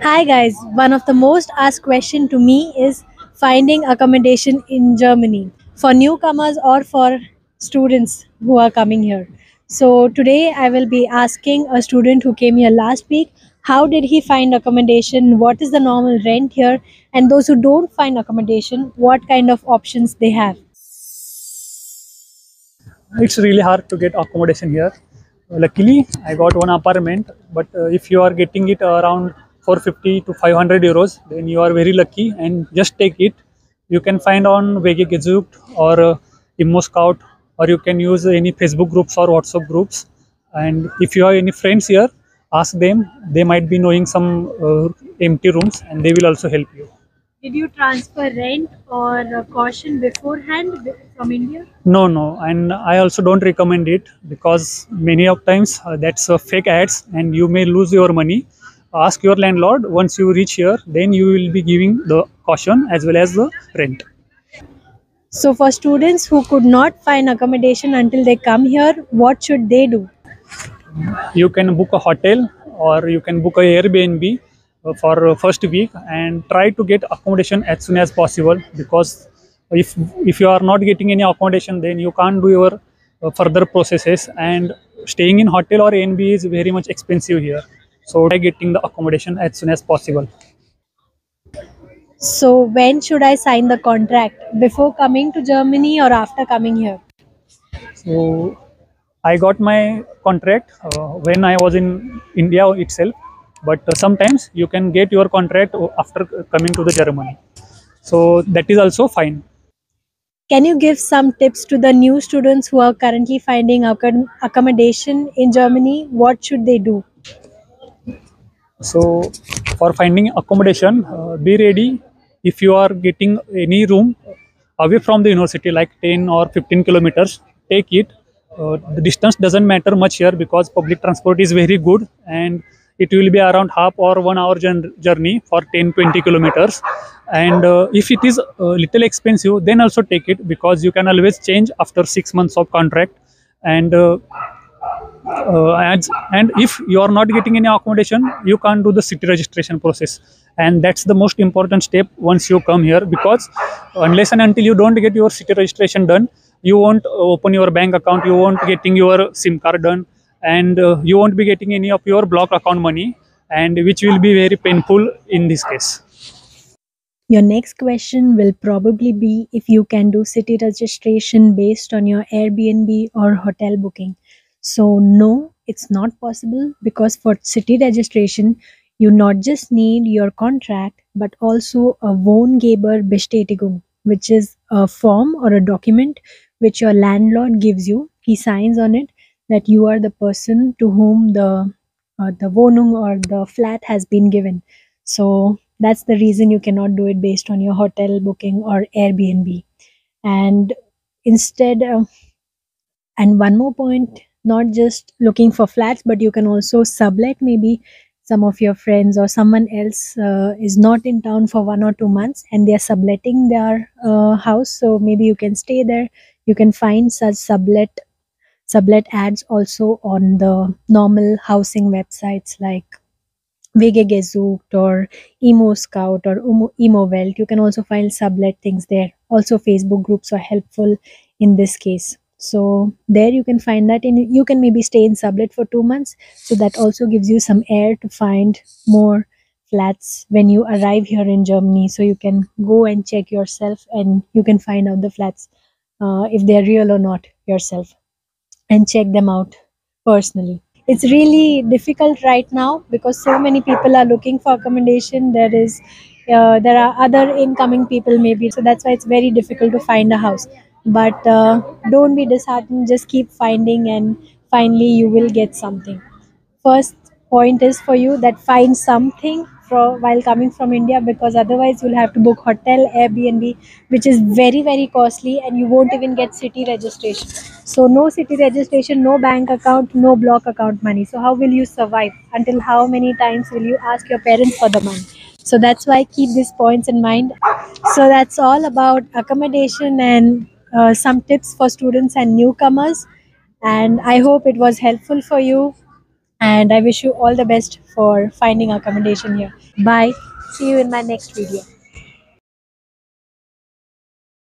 Hi guys, one of the most asked question to me is finding accommodation in Germany for newcomers or for students who are coming here. So today I will be asking a student who came here last week how did he find accommodation, what is the normal rent here, and those who don't find accommodation, what kind of options they have. It's really hard to get accommodation here. Luckily, I got one apartment, but if you are getting it around 450 to 500 euros, then you are very lucky and just take it. You can find on VG Gesucht or Immo Scout, or you can use any Facebook groups or WhatsApp groups. And if you have any friends here, ask them. They might be knowing some empty rooms and they will also help you. Did you transfer rent or caution beforehand from India? No, no, and I also don't recommend it because many of times that's fake ads and you may lose your money. Ask your landlord once you reach here, then you will be giving the caution as well as the rent. So for students who could not find accommodation until they come here, what should they do? You can book a hotel or you can book a Airbnb for first week and try to get accommodation as soon as possible because if you are not getting any accommodation, then you can't do your further processes, and staying in hotel or Airbnb is very much expensive here. So try getting the accommodation as soon as possible. So when should I sign the contract? Before coming to Germany or after coming here? So I got my contract when I was in India itself, but sometimes you can get your contract after coming to the Germany. So that is also fine. Can you give some tips to the new students who are currently finding accommodation in Germany? What should they do? So for finding accommodation, be ready. If you are getting any room away from the university, like 10 or 15 kilometers, take it. The distance doesn't matter much here because public transport is very good, and it will be around half or 1 hour journey for 10-20 kilometers. And if it is a little expensive, then also take it because you can always change after 6 months of contract. And and if you are not getting any accommodation, you can't do the city registration process, and that's the most important step once you come here, because unless and until you don't get your city registration done, you won't open your bank account, you won't getting your sim card done, and you won't be getting any of your block account money, and which will be very painful in this case. Your next question will probably be if you can do city registration based on your Airbnb or hotel booking. So, no, it's not possible because for city registration, you not just need your contract but also a Wohngeberbestätigung, which is a form or a document which your landlord gives you. He signs on it that you are the person to whom the Wohnung or the flat has been given. So that's the reason you cannot do it based on your hotel booking or Airbnb. And instead, and one more point, not just looking for flats, but you can also sublet. Maybe some of your friends or someone else is not in town for 1 or 2 months and they are subletting their house. So maybe you can stay there. You can find such sublet ads also on the normal housing websites like WG Gesucht or Emo Scout or Emo Welt. You can also find sublet things there. Also, Facebook groups are helpful in this case. So there you can find that, and you can maybe stay in sublet for 2 months. So that also gives you some air to find more flats when you arrive here in Germany. So you can go and check yourself, and you can find out the flats if they're real or not yourself, and check them out personally. It's really difficult right now because so many people are looking for accommodation. There are other incoming people maybe, so that's why it's very difficult to find a house. But don't be disheartened, just keep finding, and finally you will get something. First point is for you that find something while coming from India, because otherwise you'll have to book hotel, Airbnb, which is very costly, and you won't even get city registration. So no city registration, no bank account, no block account money. So how will you survive? Until how many times will you ask your parents for the money? So that's why keep these points in mind. So that's all about accommodation and some tips for students and newcomers. And I hope it was helpful for you. And I wish you all the best for finding accommodation here. Bye. See you in my next video.